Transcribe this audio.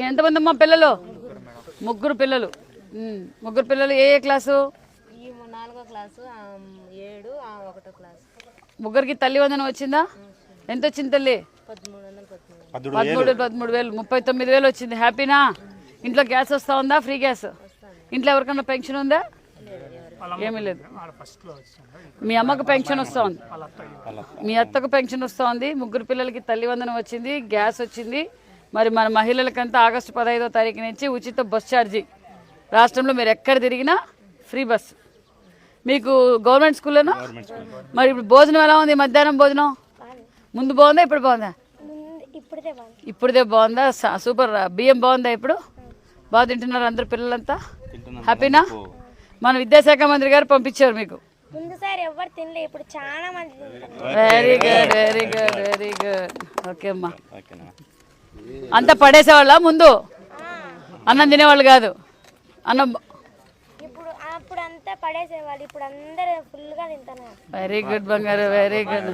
ఎంతమంది అమ్మా పిల్లలు? ముగ్గురు పిల్లలు. ముగ్గురు పిల్లలు ఏ క్లాసు? 4వ క్లాసు, 7, 1వ క్లాసు. ముగ్గురికి తల్లి వందనం వచ్చిందా? ఎంత వచ్చింది తల్లి? 13,000 39,000 వచ్చింది. హ్యాపీనా? ఇంట్లో గ్యాస్ వస్తూ ఉందా? Free gas? ఇంట్లో ఎవరికన్నా పెన్షన్ ఉందా? ఏమీ లేదు. మీ అమ్మకు పెన్షన్ వస్తూ ఉంది, మీ అత్తకు పెన్షన్ వస్తూ ఉంది, ముగ్గురు పిల్లలకి తల్లి వందనం వచ్చింది, గ్యాస్ వచ్చింది. మరి మన మహిళలకంతా ఆగస్టు 15వ తారీఖు నుంచి ఉచిత బస్ ఛార్జీ. రాష్ట్రంలో మీరు ఎక్కడ తిరిగినా ఫ్రీ బస్సు. మీకు గవర్నమెంట్ స్కూల్లోనా? మరి ఇప్పుడు భోజనం ఎలా ఉంది? మధ్యాహ్నం భోజనం ముందు బాగుందా, ఇప్పుడు బాగుందా? ఇప్పుడుదే బాగుందా? సూపర్. బియ్యం బాగుందా? ఇప్పుడు బాగా తింటున్నారు అందరు పిల్లలంతా? హ్యాపీనా? మన విద్యాశాఖ మంత్రి గారు పంపించారు మీకు. Very good, very good, very good. Okay అమ్మా. అంతా పడేసేవాళ్ళ? ముందు అన్నం తినేవాళ్ళు కాదు. అన్నం వెరీ గుడ్ బంగారు, వెరీ గుడ్.